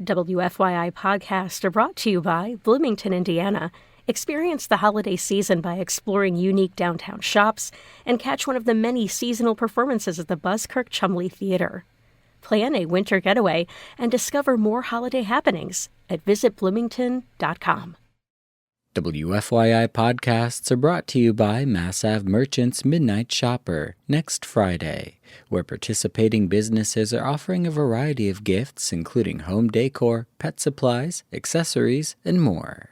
WFYI podcasts are brought to you by Bloomington, Indiana. Experience the holiday season by exploring unique downtown shops and catch one of the many seasonal performances at the Buskirk Chumley Theater. Plan a winter getaway and discover more holiday happenings at visitbloomington.com. WFYI podcasts are brought to you by Mass Ave Merchants Midnight Shopper next Friday, where participating businesses are offering a variety of gifts, including home decor, pet supplies, accessories, and more.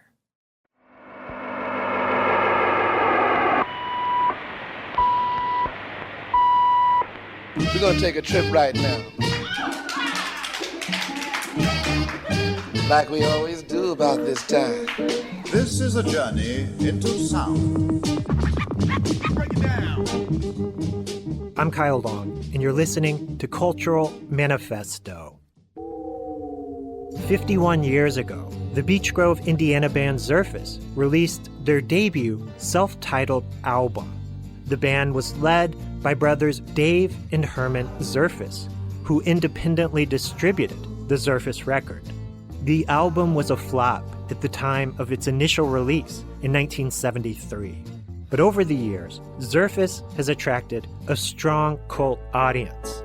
We're going to take a trip right now. Like we always do about this time. This is a journey into sound. Break it down. I'm Kyle Long, and you're listening to Cultural Manifesto. 51 years ago, the Beech Grove Indiana band Zerfas released their debut self-titled album. The band was led by brothers Dave and Herman Zerfas, who independently distributed the Zerfas record. The album was a flop at the time of its initial release in 1973. But over the years, Zerfas has attracted a strong cult audience.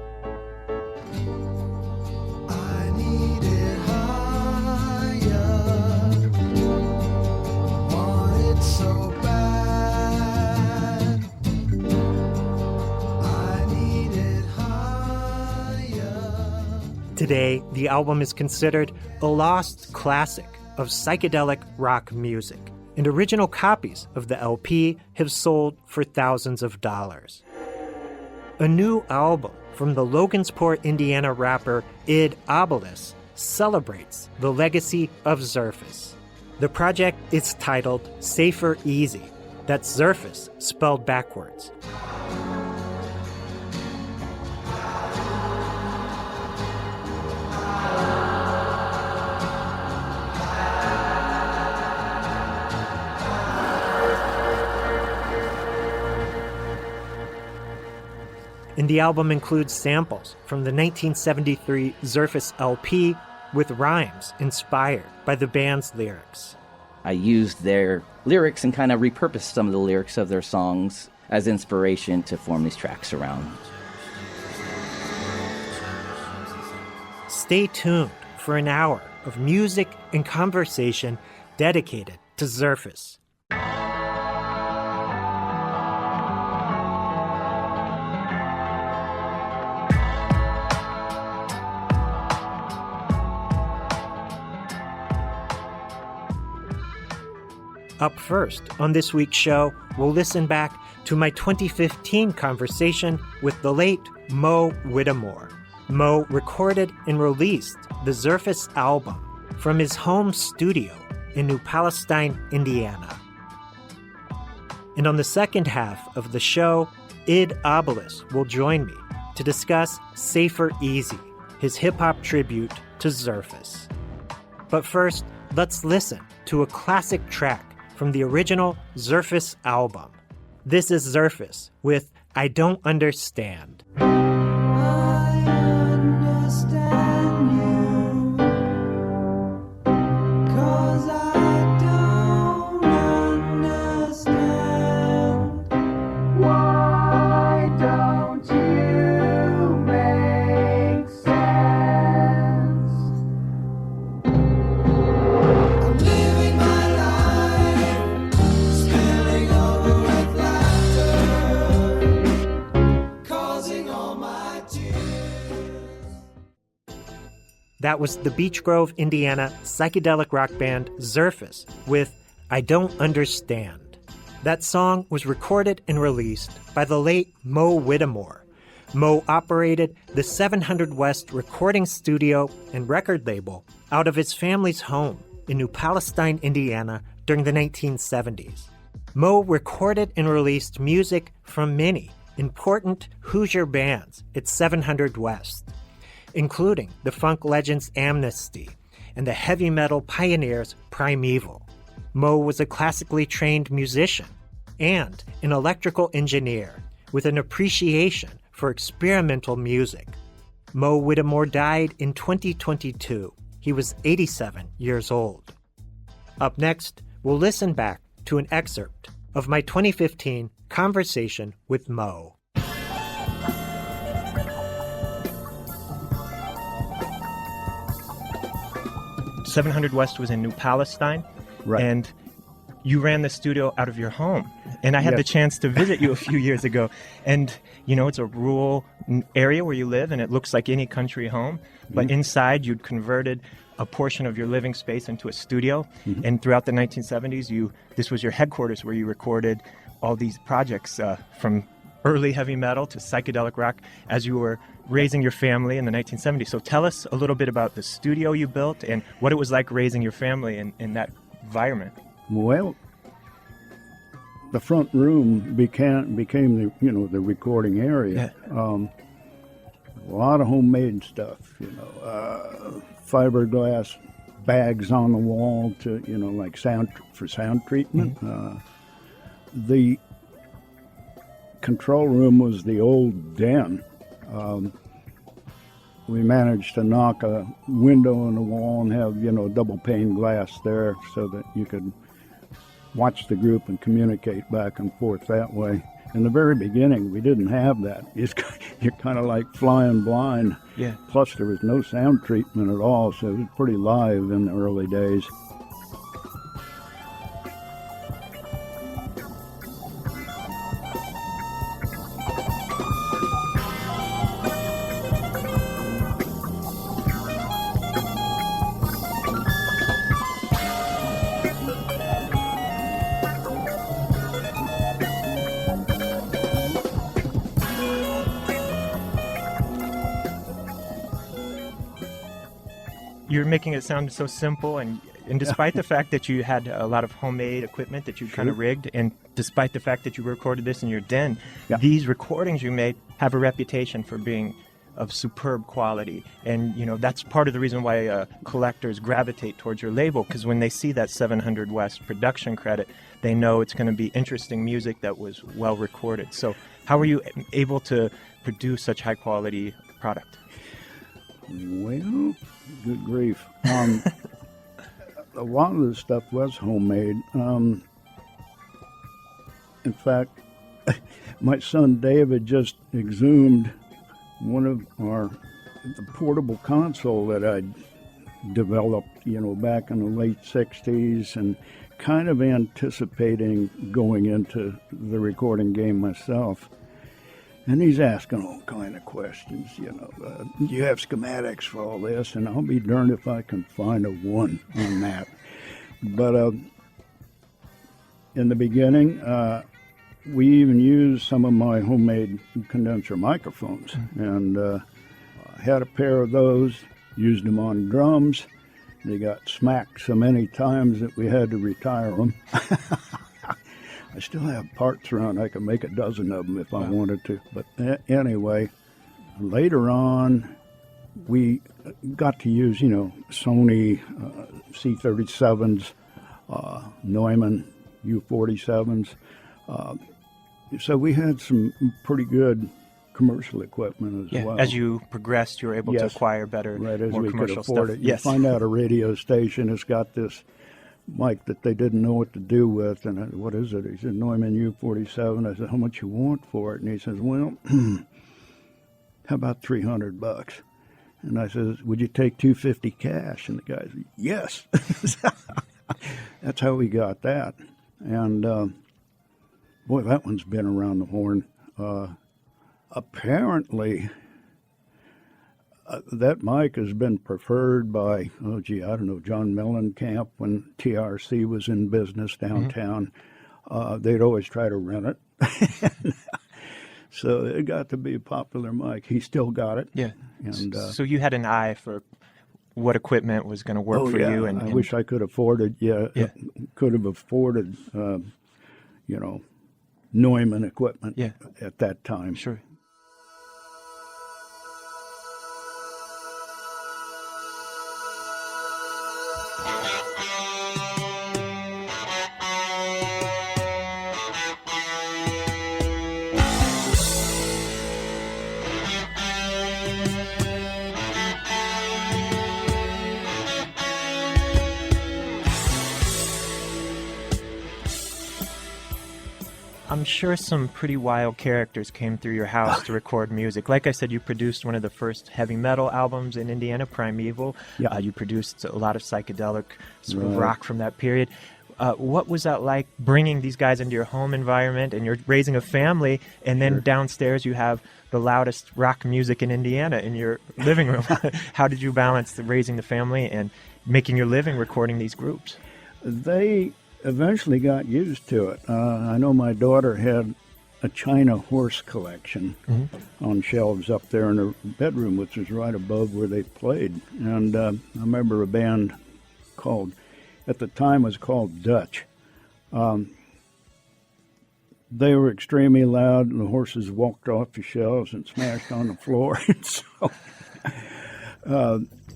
I need it higher, want it so bad. I need it higher. Today, the album is considered a lost classic of psychedelic rock music, and original copies of the LP have sold for thousands of dollars. A new album from the Logansport, Indiana rapper Id Obelus celebrates the legacy of Zerfas. The project is titled Safer Easy. That's Zerfas spelled backwards. And the album includes samples from the 1973 Zerfas LP with rhymes inspired by the band's lyrics. I used their lyrics and kind of repurposed some of the lyrics of their songs as inspiration to form these tracks around. Stay tuned for an hour of music and conversation dedicated to Zerfas. Up first, on this week's show, we'll listen back to my 2015 conversation with the late Moe Whittemore. Moe recorded and released the Zerfas album from his home studio in New Palestine, Indiana. And on the second half of the show, Id Obelus will join me to discuss Safer Easy, his hip-hop tribute to Zerfas. But first, let's listen to a classic track from the original Zerfas album. This is Zerfas with I Don't Understand. I understand you, 'cause I don't understand. Why don't you make sense? I'm living my life, spilling over with laughter, causing all my tears. That was the Beech Grove, Indiana psychedelic rock band Zerfas with I Don't Understand. That song was recorded and released by the late Moe Whittemore. Moe operated the 700 West recording studio and record label out of his family's home in New Palestine, Indiana during the 1970s. Moe recorded and released music from many important Hoosier bands at 700 West, including the funk legends Amnesty and the heavy metal pioneers Primeval. Moe was a classically trained musician and an electrical engineer with an appreciation for experimental music. Moe Whittemore died in 2022. he was 87 years old. Up next, we'll listen back to an excerpt of my 2015 conversation with Moe. 700 West was in New Palestine, Right. and you ran the studio out of your home. And I had Yes. the chance to visit you a few years ago. And, you know, it's a rural area where you live, and it looks like any country home. But inside, you'd converted a portion of your living space into a studio. And throughout the 1970s, this was your headquarters where you recorded all these projects from early heavy metal to psychedelic rock as you were raising your family in the 1970s. So tell us a little bit about the studio you built and what it was like raising your family in that environment. Well, the front room became the the recording area. A lot of homemade stuff, fiberglass bags on the wall to like sound treatment. The control room was the old den. We managed to knock a window in the wall and have double pane glass there so that you could watch the group and communicate back and forth that way. In the very beginning, we didn't have that. You're kind of like flying blind. Yeah. Plus, there was no sound treatment at all, so it was pretty live in the early days. You're making it sound so simple, and despite the fact that you had a lot of homemade equipment that you kind of rigged, and despite the fact that you recorded this in your den, these recordings you made have a reputation for being of superb quality. And, that's part of the reason why collectors gravitate towards your label, because when they see that 700 West production credit, they know it's going to be interesting music that was well recorded. So how were you able to produce such high quality product? Well, good grief. A lot of the stuff was homemade. In fact, my son David just exhumed one of the portable console that I developed, back in the late 60s, and kind of anticipating going into the recording game myself. And he's asking all kind of questions, do you have schematics for all this? And I'll be darned if I can find a one on that. But in the beginning, we even used some of my homemade condenser microphones. And I had a pair of those, used them on drums. They got smacked so many times that we had to retire them. I still have parts around. I could make a dozen of them if I wanted to. But anyway, later on, we got to use, Sony C37s, Neumann U47s. So we had some pretty good commercial equipment as well. As you progressed, you were able to acquire better, as more we commercial could afford stuff. it. You find out a radio station has got this mic that they didn't know what to do with, and what is it? He said, Neumann U47. I said, how much you want for it? And he says, well, how about $300? And I says, would you take $250 cash? And the guy said, yes. That's how we got that. And boy, that one's been around the horn. Apparently, that mic has been preferred by, John Mellencamp when TRC was in business downtown. They'd always try to rent it. So it got to be a popular mic. He still got it. Yeah. And, so you had an eye for what equipment was going to work for you. And I wish I could afford it. Could have afforded, Neumann equipment at that time. Sure. I'm sure some pretty wild characters came through your house to record music. Like I said, you produced one of the first heavy metal albums in Indiana, Primeval. Yeah. You produced a lot of psychedelic sort of rock from that period. What was that like, bringing these guys into your home environment, and you're raising a family, and then downstairs you have the loudest rock music in Indiana in your living room? How did you balance raising the family and making your living recording these groups? They eventually got used to it. I know my daughter had a China horse collection on shelves up there in her bedroom, which was right above where they played. And I remember a band called, at the time was called Dutch. They were extremely loud, and the horses walked off the shelves and smashed on the floor. So,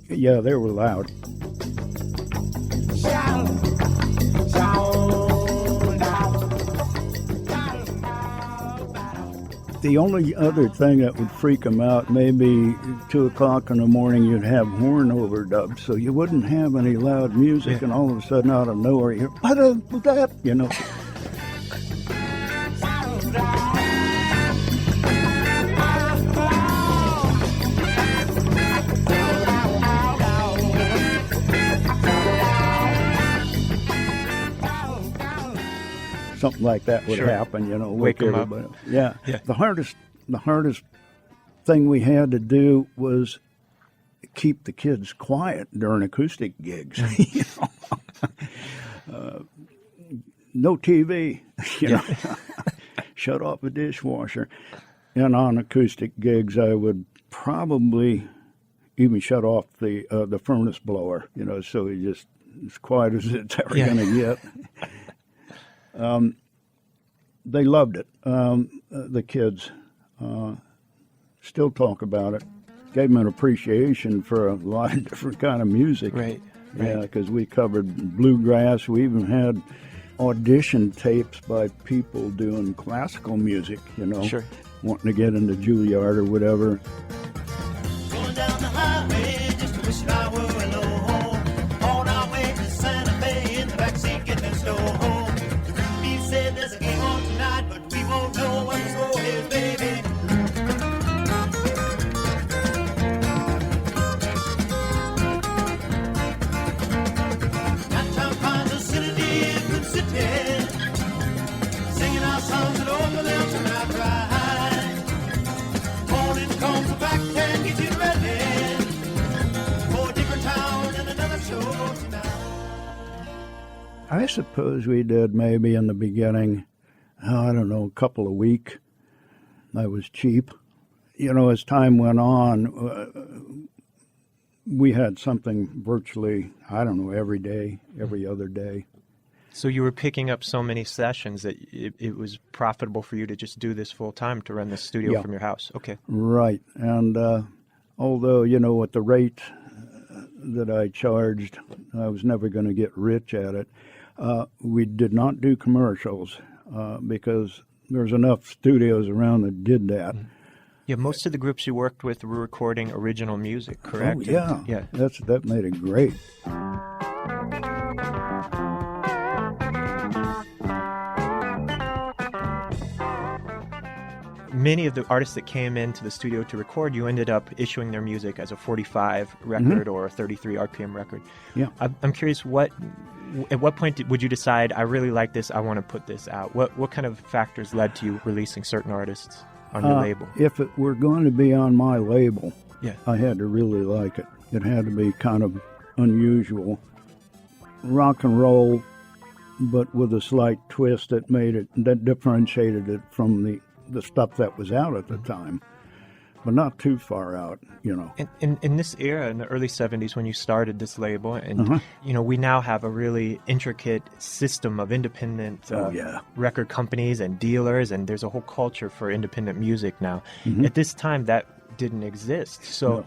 yeah, they were loud. The only other thing that would freak them out, maybe 2 o'clock in the morning, you'd have horn overdubs, so you wouldn't have any loud music, and all of a sudden, out of nowhere, you hear, you know. Something like that would happen, you know. Wake them up. Yeah. The hardest thing we had to do was keep the kids quiet during acoustic gigs. You know? No TV. You know? Shut off the dishwasher. And on acoustic gigs, I would probably even shut off the furnace blower. You know, so you just as quiet as it's ever going to get. They loved it. The kids still talk about it. Gave them an appreciation for a lot of different kind of music. Right. Yeah, because we covered bluegrass. We even had audition tapes by people doing classical music, you know, wanting to get into Juilliard or whatever. Going down the highway, just wishing I were alone. On our way to Santa Fe, in the backseat getting slow home. The groupie said there's a game on tonight, but we won't know what the score is, baby. Nighttime finds us in a different city, singing our songs that over them tonight ride. Morning comes back and get you ready for a different town and another show tonight. I suppose we did maybe in the beginning, I don't know, a couple a week. That was cheap. You know, as time went on, we had something virtually, I don't know, every day, every other day. So you were picking up so many sessions that it was profitable for you to just do this full time, to run the studio from your house. Okay. Right. And although, you know, at the rate that I charged, I was never going to get rich at it. We did not do commercials because there's enough studios around that did that. Yeah, most of the groups you worked with were recording original music, correct? Oh, yeah. Yeah. That made it great. Many of the artists that came into the studio to record, you ended up issuing their music as a 45 record or a 33 RPM record. Yeah. I'm curious, at what point would you decide, I really like this, I want to put this out? What kind of factors led to you releasing certain artists on your label? If it were going to be on my label, Yeah. I had to really like it. It had to be kind of unusual. Rock and roll, but with a slight twist that differentiated it from the stuff that was out at the time, but not too far out, you know. In this era, in the early 70s, when you started this label, and you know, we now have a really intricate system of independent record companies and dealers, and there's a whole culture for independent music now. At this time, that didn't exist. So,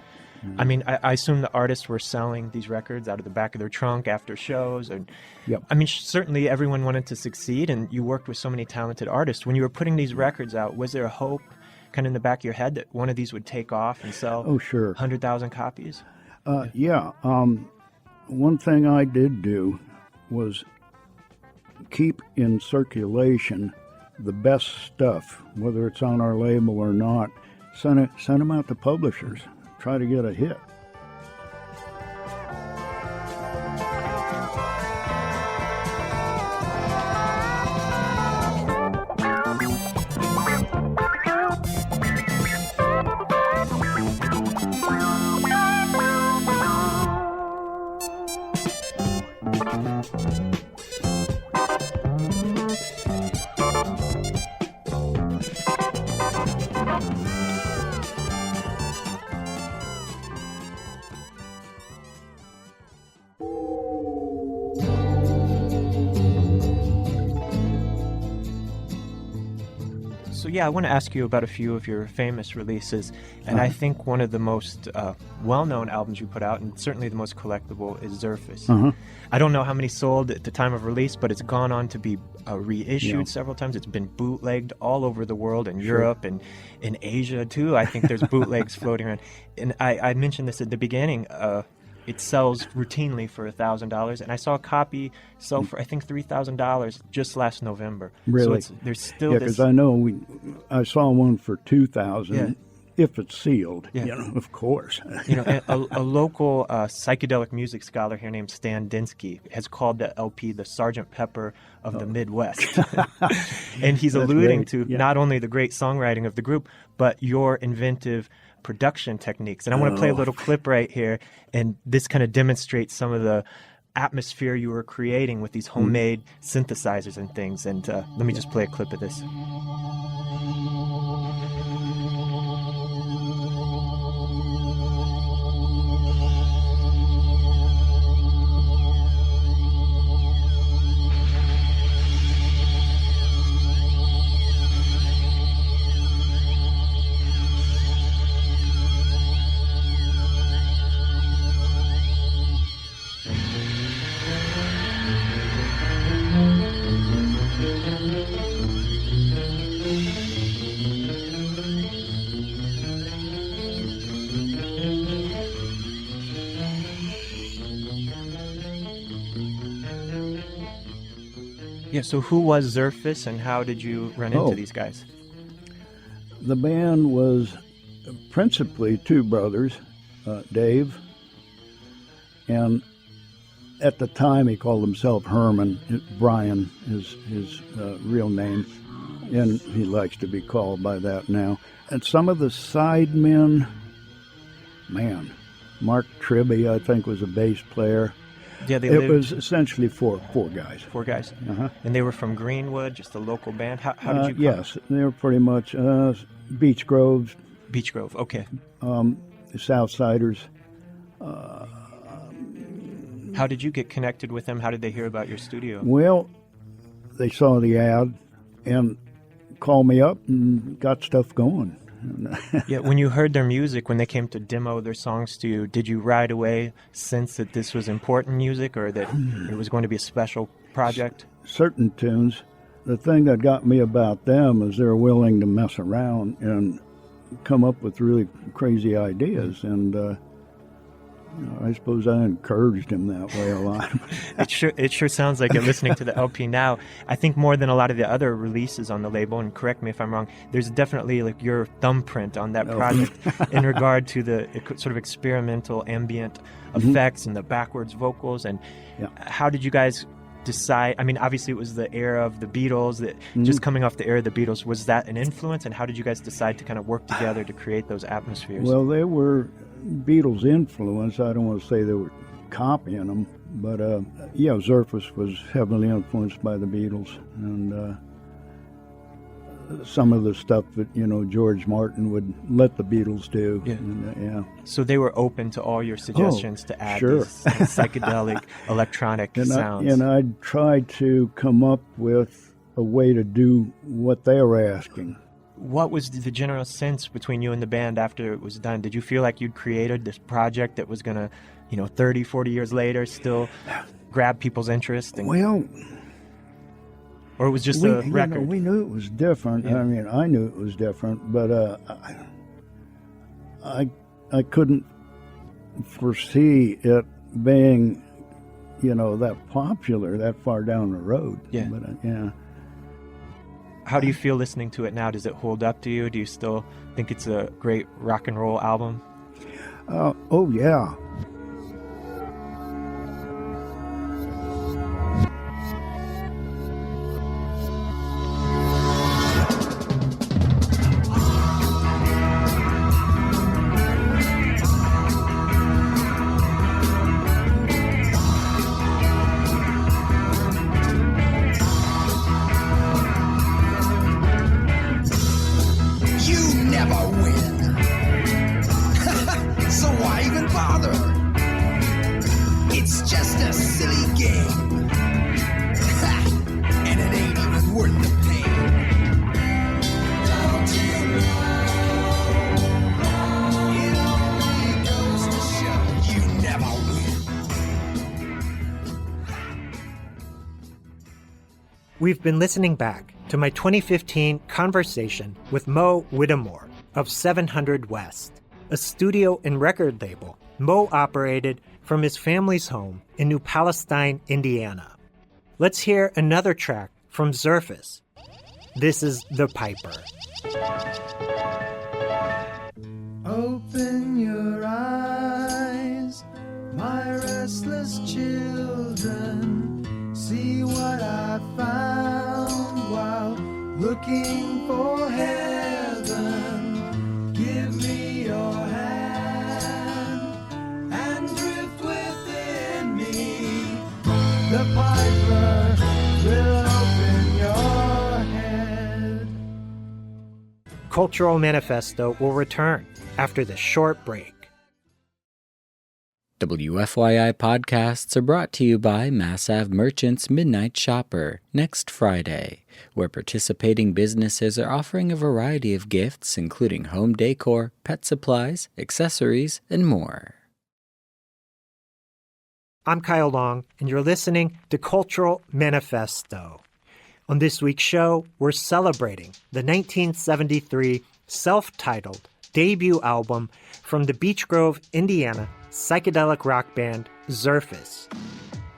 I mean, I assume the artists were selling these records out of the back of their trunk after shows. And I mean, certainly everyone wanted to succeed, and you worked with so many talented artists. When you were putting these records out, was there a hope kind of in the back of your head that one of these would take off and sell 100,000 copies? One thing I did do was keep in circulation the best stuff, whether it's on our label or not, send them out to publishers. Try to get a hit. So yeah, I want to ask you about a few of your famous releases, and I think one of the most well-known albums you put out, and certainly the most collectible, is Zerfas. I don't know how many sold at the time of release, but it's gone on to be reissued several times. It's been bootlegged all over the world, in Europe and in Asia too. I think there's bootlegs floating around. And I mentioned this at the beginning. It sells routinely for $1,000, and I saw a copy sell for I think $3,000 just last November. Really? So there's still yeah, this. because I know I saw one for $2,000. Yeah. If it's sealed, Yeah. of course. And a local psychedelic music scholar here named Stan Dinsky has called the LP the Sgt. Pepper of the Midwest. And he's alluding to not only the great songwriting of the group, but your inventive production techniques. And I want to play a little clip right here, and this kind of demonstrates some of the atmosphere you were creating with these homemade synthesizers and things. And let me just play a clip of this. Yeah, so who was Zerfas, and how did you run into these guys? The band was principally two brothers, Dave, and at the time he called himself Herman. Brian is his real name, and he likes to be called by that now. And some of the sidemen, Mark Tribby, I think, was a bass player. Yeah, it was essentially four guys. Four guys. Uh-huh. And they were from Greenwood, just a local band. How did you? Yes, they were pretty much Beech Grove. Beech Grove, okay. Southsiders. How did you get connected with them? How did they hear about your studio? Well, they saw the ad and called me up and got stuff going. Yeah, when you heard their music, when they came to demo their songs to you, did you right away sense that this was important music, or that it was going to be a special project? Certain tunes. The thing that got me about them is they're willing to mess around and come up with really crazy ideas, and I suppose I encouraged him that way a lot. It sure sounds like it, listening to the LP now. I think more than a lot of the other releases on the label, and correct me if I'm wrong, there's definitely like your thumbprint on that project in regard to the sort of experimental ambient effects and the backwards vocals. And how did you guys decide? I mean, obviously it was the era of the Beatles, that just coming off the era of the Beatles. Was that an influence, and how did you guys decide to kind of work together to create those atmospheres? Well, they were Beatles influence. I don't want to say they were copying them, but Zerfas was heavily influenced by the Beatles, and some of the stuff that George Martin would let the Beatles do. So they were open to all your suggestions to add these psychedelic electronic sounds. And I tried to come up with a way to do what they were asking. What was the general sense between you and the band after it was done? Did you feel like you'd created this project that was going to, 30, 40 years later still grab people's interest? Or it was just a record? We knew it was different. Yeah. I mean, I knew it was different, but I couldn't foresee it being, that popular that far down the road. Yeah. But, How do you feel listening to it now? Does it hold up to you? Do you still think it's a great rock and roll album? Oh, yeah. We've been listening back to my 2015 conversation with Moe Whittemore of 700 West, a studio and record label Moe operated from his family's home in New Palestine, Indiana. Let's hear another track from Zerfas. This is The Piper. Open your eyes, my restless children. See what I found while looking for heaven. Give me your hand and drift within me. The piper will open your head. Cultural Manifesto will return after this short break. WFYI podcasts are brought to you by Mass Ave Merchants Midnight Shopper next Friday, where participating businesses are offering a variety of gifts, including home decor, pet supplies, accessories, and more. I'm Kyle Long, and you're listening to Cultural Manifesto. On this week's show, we're celebrating the 1973 self-titled debut album from the Beech Grove, Indiana psychedelic rock band Zerfas.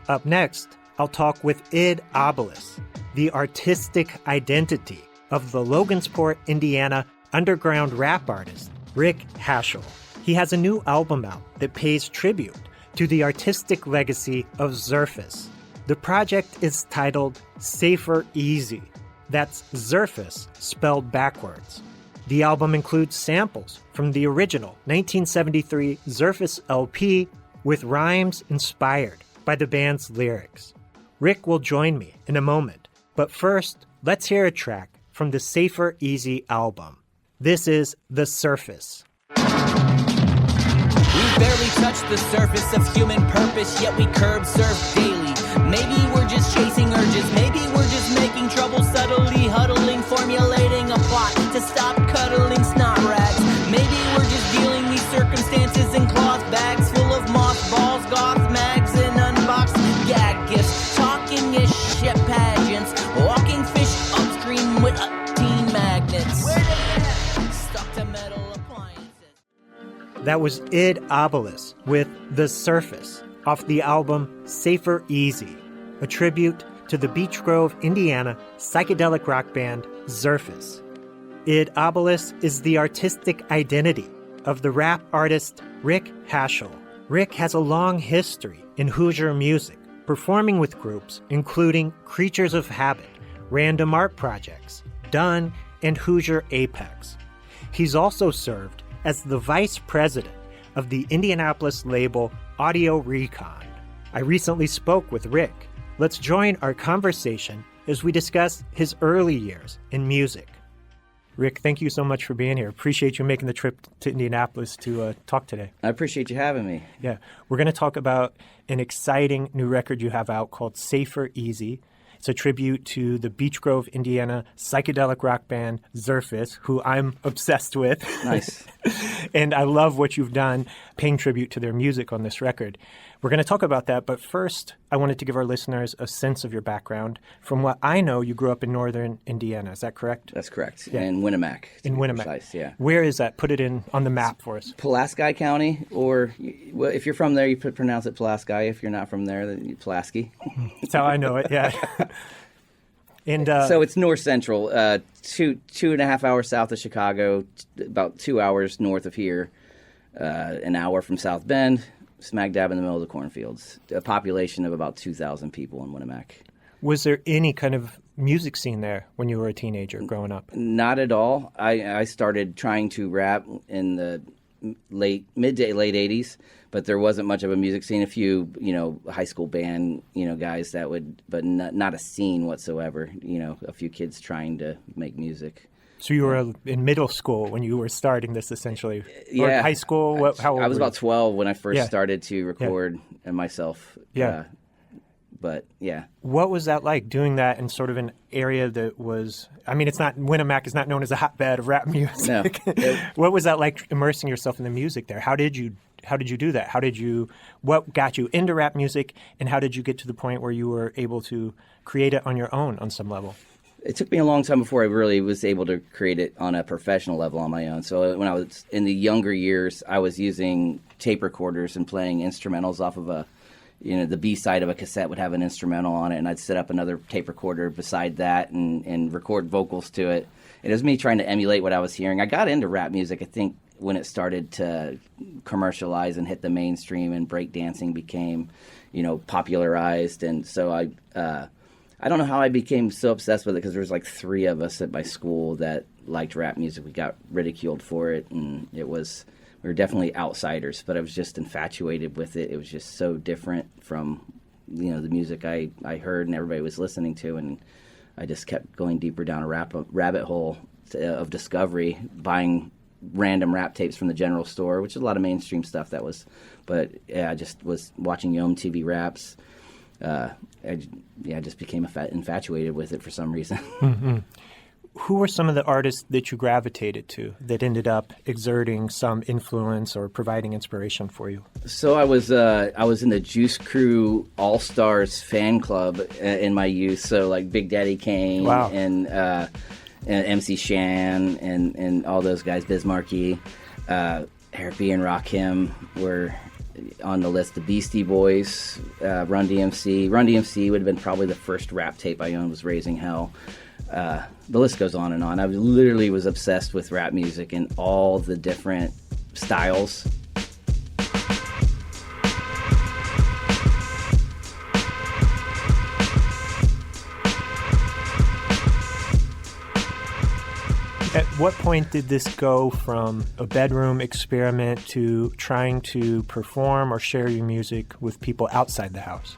Up next, I'll talk with Id Obelus, the artistic identity of the Logansport, Indiana underground rap artist Rick Haschel. He has a new album out that pays tribute to the artistic legacy of Zerfas. The project is titled Safer Easy. That's Zerfas spelled backwards. The album includes samples from the original 1973 Zerfas LP with rhymes inspired by the band's lyrics. Rick will join me in a moment, but first, let's hear a track from the Safer Easy album. This is The Surface. We barely touch the surface of human purpose, yet we curb surf daily. Maybe we're just chasing urges, maybe we're just making trouble subtly, huddling, formulating a plot to stop cuddling snot rags. Maybe we're just dealing these circumstances in cloth bags full of mothballs, goth mags, and unboxed gag gifts. Talking your shit pageants, walking fish upstream with teen magnets. Where they at? Stuck to metal appliances. That was Id Obelus with The Surface off the album Safer Easy, a tribute to the Beech Grove, Indiana psychedelic rock band Zerfas. Id Obelus is the artistic identity of the rap artist Rick Haschel. Rick has a long history in Hoosier music, performing with groups including Creatures of Habit, Random Art Projects, Dunn, and Hoosier Apex. He's also served as the vice president of the Indianapolis label Audio Recon. I recently spoke with Rick. Let's join our conversation as we discuss his early years in music. Rick, thank you so much for being here. Appreciate you making the trip to Indianapolis to talk today. I appreciate you having me. Yeah, we're going to talk about an exciting new record you have out called Safer Easy. It's a tribute to the Beech Grove, Indiana psychedelic rock band Zerfas, who I'm obsessed with. Nice. And I love what you've done paying tribute to their music on this record. We're going to talk about that, but first, I wanted to give our listeners a sense of your background. From what I know, you grew up in northern Indiana. Is that correct? That's correct. Yeah. In Winamac. In Winamac. Precise, yeah. Where is that? Put it in on the map for us. Pulaski County, or well, if you're from there, you pronounce it Pulaski. If you're not from there, then Pulaski. That's how I know it, yeah. And so it's north central, 2.5 hours south of Chicago, about 2 hours north of here, an hour from South Bend, smack dab in the middle of the cornfields. A population of about 2,000 people in Winamac. Was there any kind of music scene there when you were a teenager growing up? Not at all. I started trying to rap in the late 80s, but there wasn't much of a music scene. A few, high school band, guys that would, but not a scene whatsoever. A few kids trying to make music. So you were in middle school when you were starting this, essentially? Yeah. Or high school? How old I was were you? about 12 when I first started to record myself. Yeah. But yeah. What was that like, doing that in sort of an area that was, Winamac is not known as a hotbed of rap music. No. What was that like, immersing yourself in the music there? How did you do that? What got you into rap music, and how did you get to the point where you were able to create it on your own on some level? It took me a long time before I really was able to create it on a professional level on my own. So when I was in the younger years, I was using tape recorders and playing instrumentals off of the B side of a cassette would have an instrumental on it, and I'd set up another tape recorder beside that and record vocals to it. It was me trying to emulate what I was hearing. I got into rap music, I think, when it started to commercialize and hit the mainstream, and breakdancing became, popularized. And so I don't know how I became so obsessed with it, because there was like 3 of us at my school that liked rap music. We got ridiculed for it, and we were definitely outsiders, but I was just infatuated with it. It was just so different from, the music I heard and everybody was listening to, and I just kept going deeper down a rabbit hole of discovery, buying random rap tapes from the general store, which is a lot of mainstream stuff but yeah, I just was watching Yom TV raps. I just became infatuated with it for some reason. Mm-hmm. Who were some of the artists that you gravitated to that ended up exerting some influence or providing inspiration for you? So I was in the Juice Crew All Stars fan club in my youth. So like Big Daddy Kane, wow, and MC Shan and all those guys, Biz Markie, Eric B. and Rakim were on the list. The Beastie Boys, Run DMC. Run DMC would have been probably the first rap tape I owned, was Raising Hell. The list goes on and on. I literally was obsessed with rap music and all the different styles. At what point did this go from a bedroom experiment to trying to perform or share your music with people outside the house?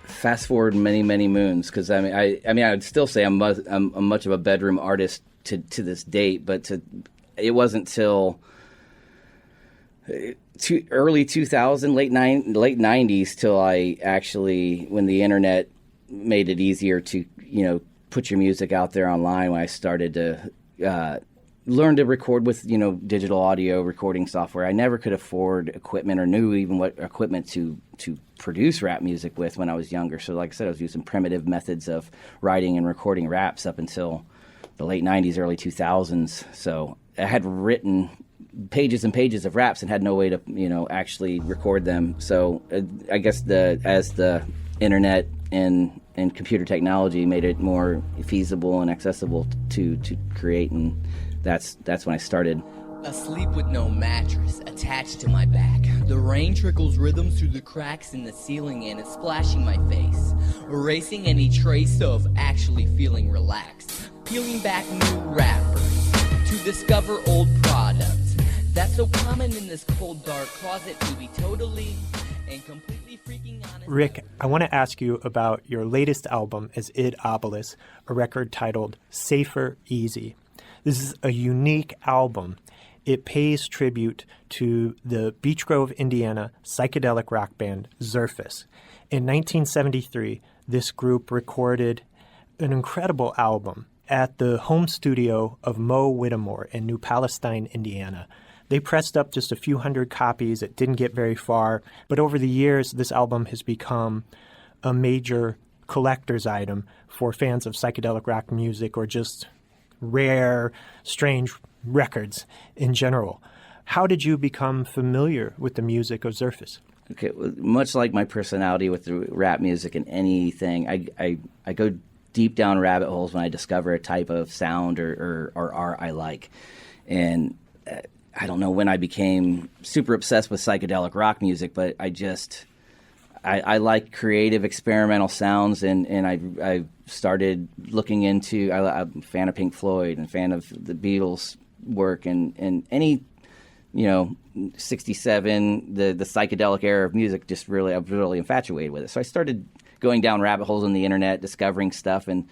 Fast forward many, many moons, because I would still say I'm much of a bedroom artist to this date, but it wasn't till early 2000, late 90s, till I actually, when the internet made it easier to put your music out there online, when I started to learn to record with digital audio recording software. I never could afford equipment or knew even what equipment to produce rap music with when I was younger. So like I said, I was using primitive methods of writing and recording raps up until the late 90s, early 2000s. So I had written pages and pages of raps and had no way to actually record them. So I guess as the internet and computer technology made it more feasible and accessible to create, and that's when I started. Asleep with no mattress attached to my back. The rain trickles rhythms through the cracks in the ceiling and it's splashing my face, erasing any trace of actually feeling relaxed. Peeling back new rappers to discover old products. That's so common in this cold, dark closet to be totally and completely freaking honest. Rick, I want to ask you about your latest album as Id Obelus, a record titled Safer Easy. This is a unique album. It pays tribute to the Beech Grove, Indiana psychedelic rock band Zerfas. In 1973, this group recorded an incredible album at the home studio of Moe Whittemore in New Palestine, Indiana. They pressed up just a few hundred copies. It didn't get very far. But over the years, this album has become a major collector's item for fans of psychedelic rock music or just rare, strange records in general. How did you become familiar with the music of Zerfas? Okay, much like my personality with the rap music and anything, I go deep down rabbit holes when I discover a type of sound or art I like. And I don't know when I became super obsessed with psychedelic rock music, but I like creative experimental sounds, and I started looking into. I'm a fan of Pink Floyd and a fan of the Beatles' work, and any, 67, the psychedelic era of music. I was really infatuated with it. So I started going down rabbit holes on the internet, discovering stuff, and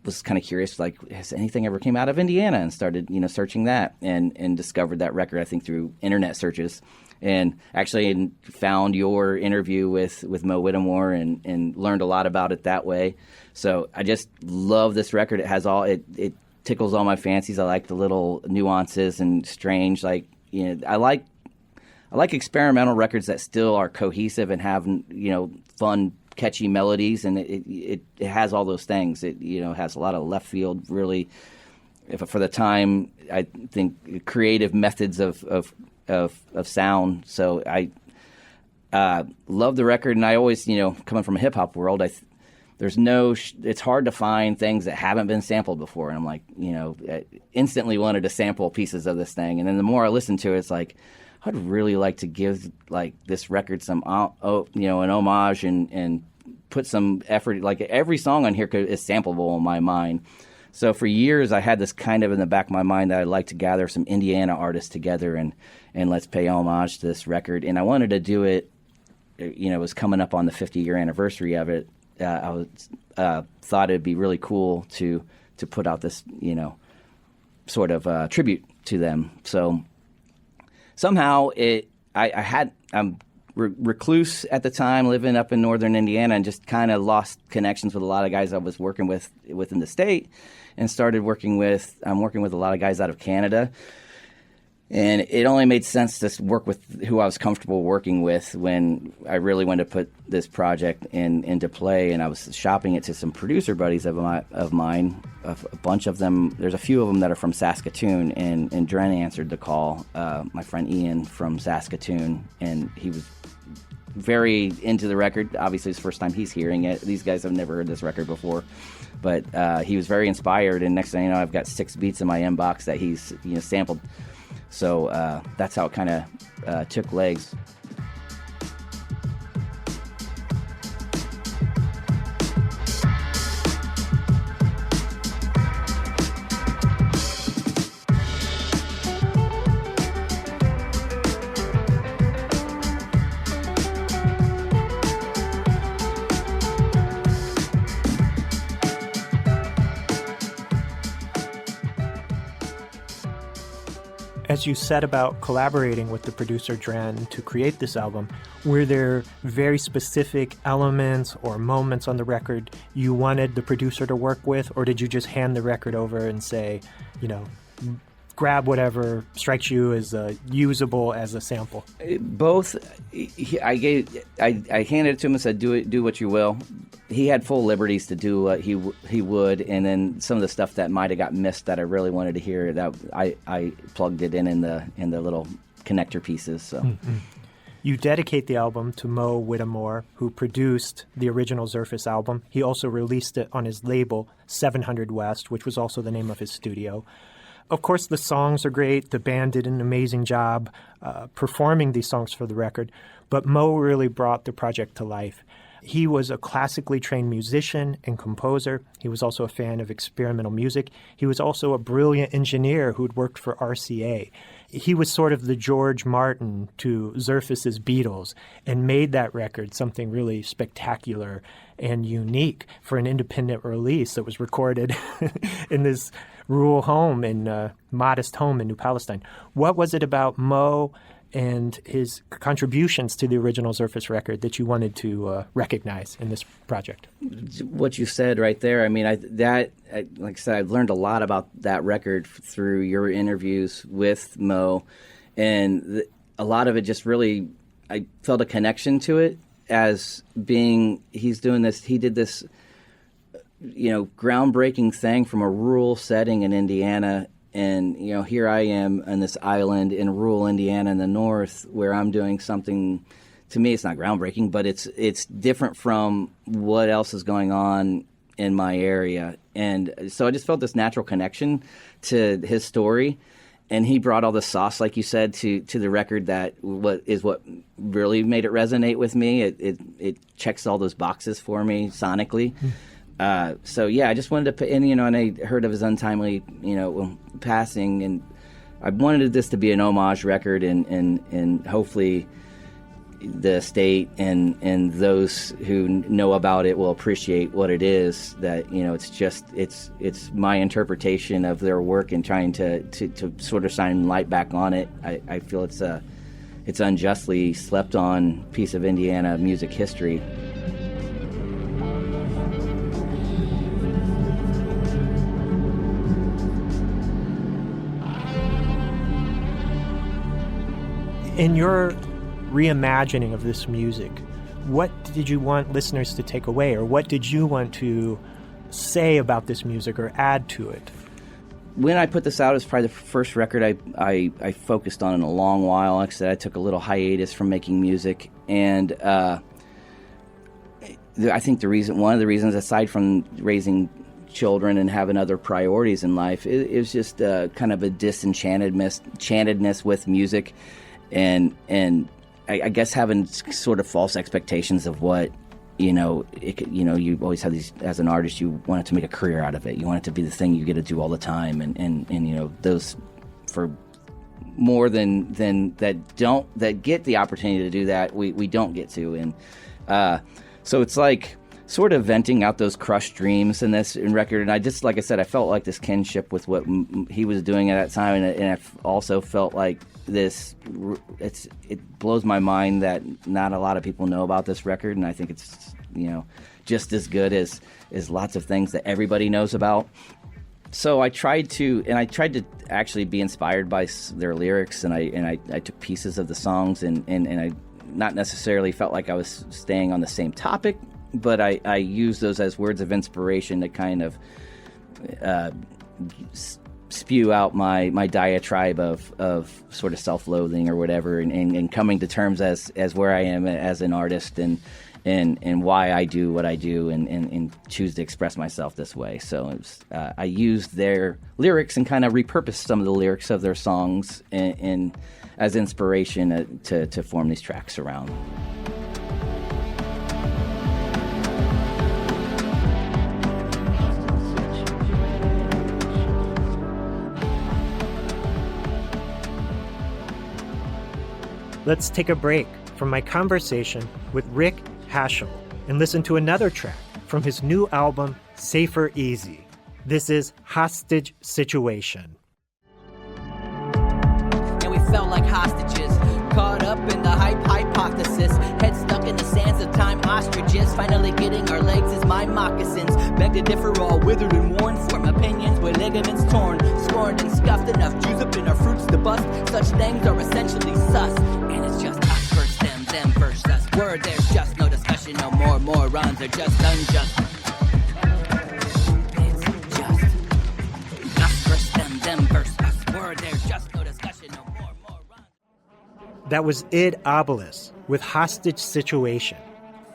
was kind of curious, like, has anything ever came out of Indiana? And started, searching that, and discovered that record, I think, through internet searches. And actually found your interview with Moe Whittemore and learned a lot about it that way. So I just love this record. It has it tickles all my fancies. I like the little nuances and strange, I like experimental records that still are cohesive and have, fun, catchy melodies, and it has all those things. It, has a lot of left field, really, for the time, I think, creative methods of sound. So I love the record, and I always, coming from a hip hop world, it's hard to find things that haven't been sampled before. And I'm like, I instantly wanted to sample pieces of this thing. And then the more I listen to it, it's like, I'd really like to give this record some, an homage and put some effort. Like every song on here is sampleable in my mind. So for years, I had this kind of in the back of my mind that I'd like to gather some Indiana artists together and let's pay homage to this record. And I wanted to do it, it was coming up on the 50-year anniversary of it. I thought it'd be really cool to put out this, sort of tribute to them. So somehow I'm recluse at the time, living up in northern Indiana, and just kind of lost connections with a lot of guys I was working with within the state, and started working with a lot of guys out of Canada. And it only made sense to work with who I was comfortable working with when I really wanted to put this project into play. And I was shopping it to some producer buddies of mine, a bunch of them. There's a few of them that are from Saskatoon, and Dren answered the call, my friend Ian from Saskatoon, and he was very into the record. Obviously, it's the first time he's hearing it. These guys have never heard this record before. But he was very inspired, and next thing you know, I've got 6 beats in my inbox that he's sampled. So that's how it kind of took legs. As you said about collaborating with the producer Dren to create this album, were there very specific elements or moments on the record you wanted the producer to work with, or did you just hand the record over and say, grab whatever strikes you as usable as a sample? Both. I handed it to him and said, do what you will. He had full liberties to do what he would, and then some of the stuff that might have got missed that I really wanted to hear, that I plugged it in the little connector pieces. So. Mm-hmm. You dedicate the album to Moe Whittemore, who produced the original Zerfas album. He also released it on his label, 700 West, which was also the name of his studio. Of course, the songs are great. The band did an amazing job performing these songs for the record, but Moe really brought the project to life. He was a classically trained musician and composer. He was also a fan of experimental music. He was also a brilliant engineer who'd worked for RCA. He was sort of the George Martin to Zerfas's Beatles, and made that record something really spectacular and unique for an independent release that was recorded in this rural home, modest home in New Palestine. What was it about Moe and his contributions to the original Zerfas record that you wanted to recognize in this project? What you said right there, I mean, like I said, I've learned a lot about that record through your interviews with Moe, and a lot of it just really, I felt a connection to it as being, he did this, groundbreaking thing from a rural setting in Indiana. And, here I am on this island in rural Indiana in the north, where I'm doing something, to me it's not groundbreaking, but it's different from what else is going on in my area. And so I just felt this natural connection to his story. And he brought all the sauce, like you said, to the record that what really made it resonate with me. It checks all those boxes for me sonically. So yeah, I just wanted to put in, and I heard of his untimely, passing, and I wanted this to be an homage record, and hopefully the state and those who know about it will appreciate what it is. That it's my interpretation of their work and trying to sort of shine light back on it. I feel it's unjustly slept on piece of Indiana music history. In your reimagining of this music, what did you want listeners to take away, or what did you want to say about this music or add to it? When I put this out, it was probably the first record I focused on in a long while. Like I said, I took a little hiatus from making music, and I think one of the reasons, aside from raising children and having other priorities in life, it was just kind of a disenchantedness with music, and I guess having sort of false expectations of what, you always have these, as an artist, you want it to make a career out of it. You want it to be the thing you get to do all the time. And those for more than that get the opportunity to do that, we don't get to. And so it's like sort of venting out those crushed dreams in this record. And I just, like I said, I felt like this kinship with what he was doing at that time. And I also felt like it blows my mind that not a lot of people know about this record, and I think it's just as good as lots of things that everybody knows about. So I tried to actually be inspired by their lyrics, and I took pieces of the songs, and I not necessarily felt like I was staying on the same topic, but I used those as words of inspiration to kind of spew out my diatribe of sort of self-loathing or whatever, and coming to terms as where I am as an artist, and why I do what I do, and choose to express myself this way. So I used their lyrics and kind of repurposed some of the lyrics of their songs and as inspiration to form these tracks around. Let's take a break from my conversation with Rick Haschel and listen to another track from his new album, Safer Easy. This is Hostage Situation. And we felt like hostages, caught up in the hypothesis, head stuck in the sands of time, ostriches, finally getting our legs as my moccasins, beg to differ, all withered and worn, form opinions with ligaments torn, scorned and scuffed, enough juice up in our fruits to bust, such things are essentially sus, and it's just us versus them versus us, word, there's just no discussion, no more morons are just unjust. It's just us versus them versus us, word, there's just no discussion, no more morons. That was Id Obelus with Hostage Situation,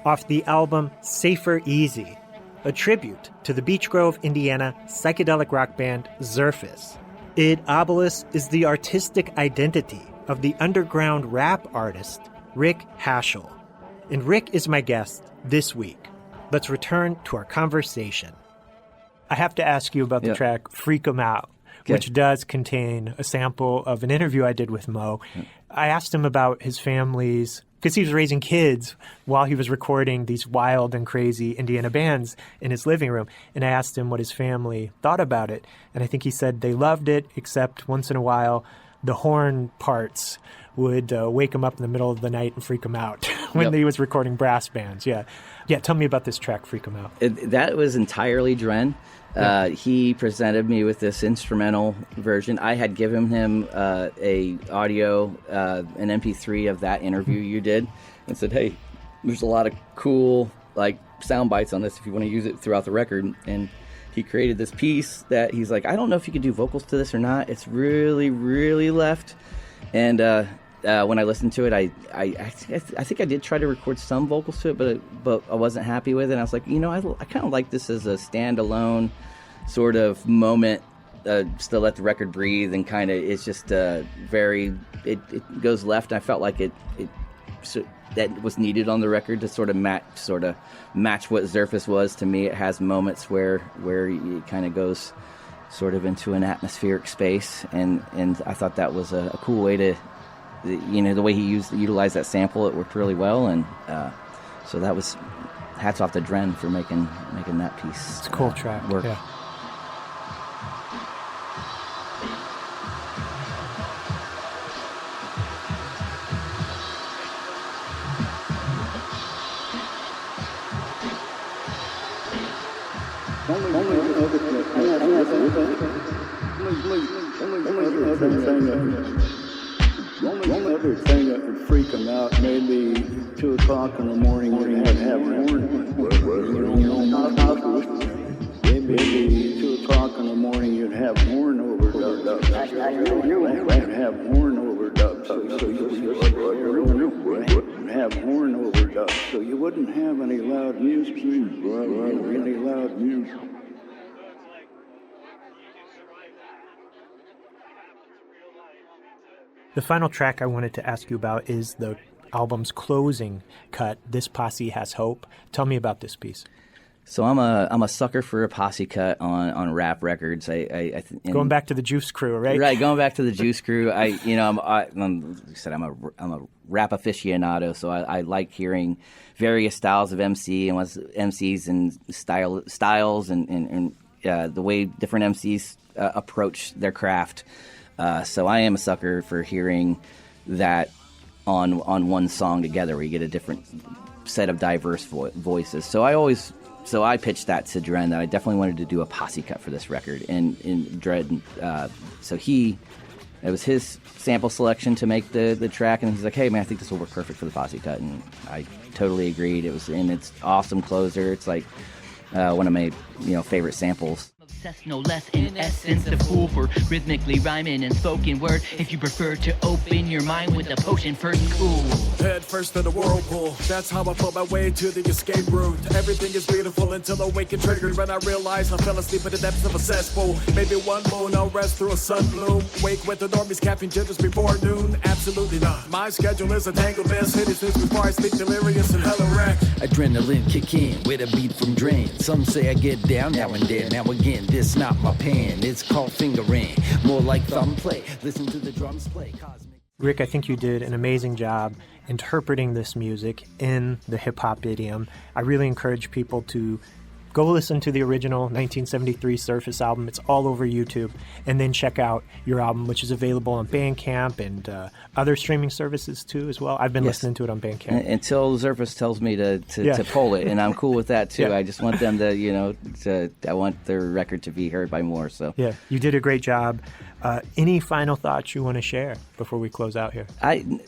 off the album Safer Easy, a tribute to the Beech Grove, Indiana psychedelic rock band Zerfas. Id Obelus is the artistic identity of the underground rap artist Rick Haschel. And Rick is my guest this week. Let's return to our conversation. I have to ask you about the track Freak 'Em Out, which does contain a sample of an interview I did with Moe. I asked him about his family's, because he was raising kids while he was recording these wild and crazy Indiana bands in his living room. And I asked him what his family thought about it. And I think he said they loved it, except once in a while the horn parts would wake him up in the middle of the night and freak him out when he was recording brass bands. Yeah, tell me about this track, Freak 'Em Out. That was entirely Dren. He presented me with this instrumental version. I had given him a audio, an MP3 of that interview you did, and said, "Hey, there's a lot of cool sound bites on this if you want to use it throughout the record." And he created this piece that he's like, "I don't know if you can do vocals to this or not. It's really, really left." And when I listened to it, I think I did try to record some vocals to it, but I wasn't happy with it. And I was like, I kind of like this as a standalone sort of moment. Still let the record breathe, and kind of it's just it goes left. And I felt like that was needed on the record to sort of match what Zerfas was to me. It has moments where it kind of goes sort of into an atmospheric space, and I thought that was a cool way to, the way he utilized that sample. It worked really well, and so that was hats off to Dren for making that piece. It's a cool track. Work. Yeah. One other thing that would freak them out, maybe 2 o'clock in the morning, you'd have horn. Maybe 2 o'clock in the morning, you'd have horn overdubs. You'd have horn overdubs. Have horn overdubs, so you wouldn't have any loud music. Any loud music. The final track I wanted to ask you about is the album's closing cut, This Posse Has Hope. Tell me about this piece. So I'm a sucker for a posse cut on rap records. Going back to the Juice Crew, right? Right, going back to the Juice Crew. I'm a rap aficionado, so I like hearing various styles of MCs and styles and the way different MCs approach their craft. So I am a sucker for hearing that on one song together, where you get a different set of diverse voices. So I pitched that to Dren, that I definitely wanted to do a posse cut for this record, and Dren. It was his sample selection to make the track, and he's like, "Hey man, I think this will work perfect for the posse cut," and I totally agreed. It's awesome closer. It's like one of my favorite samples. Obsessed no less in essence, the fool for rhythmically rhyming and spoken word. If you prefer to open your mind with a potion first, cool. Head first in the whirlpool. That's how I fought my way to the escape route. Everything is beautiful until I wake and triggered when I realize I fell asleep in the depths of a cesspool. Maybe one moon I'll rest through a sun bloom. Wake with the normies caffeine jitters before noon. Absolutely not. My schedule is a tangled mess. Hit it since before I sleep delirious and hella wrecked. Adrenaline kick in with a beat from Drain. Some say I get down now and then. Now again, this not my pen. It's called fingering. More like thumb play. Listen to the drums play. Cosmic. Rick, I think you did an amazing job interpreting this music in the hip-hop idiom. I really encourage people to go listen to the original 1973 Zerfas album. It's all over YouTube. And then check out your album, which is available on Bandcamp and other streaming services too as well. I've been listening to it on Bandcamp. Until Zerfas tells me to pull it, and I'm cool with that too. I just want them to, I want their record to be heard by more. So yeah, you did a great job. Any final thoughts you want to share before we close out here?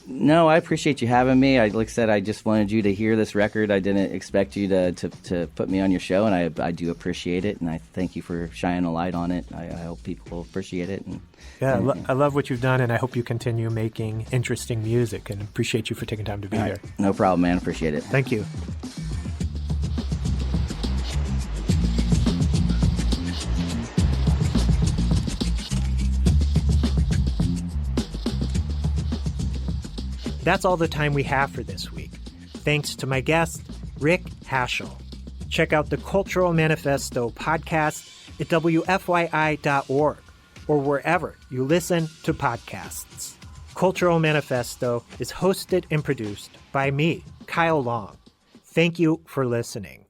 No, I appreciate you having me. Like I said, I just wanted you to hear this record. I didn't expect you to put me on your show, and I do appreciate it, and I thank you for shining a light on it. I hope people appreciate it. I love what you've done, and I hope you continue making interesting music, and appreciate you for taking time to be here. No problem, man. Appreciate it. Thank you. That's all the time we have for this week. Thanks to my guest, Rick Haschel. Check out the Cultural Manifesto podcast at WFYI.org or wherever you listen to podcasts. Cultural Manifesto is hosted and produced by me, Kyle Long. Thank you for listening.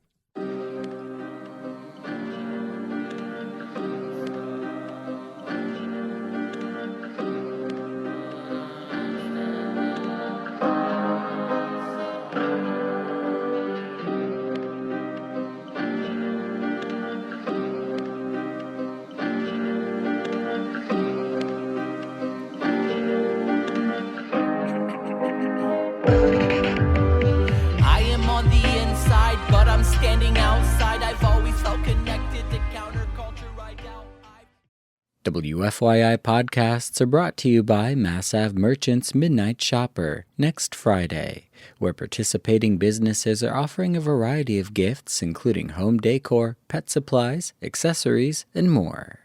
WFYI podcasts are brought to you by Mass Ave Merchants Midnight Shopper next Friday, where participating businesses are offering a variety of gifts including home decor, pet supplies, accessories, and more.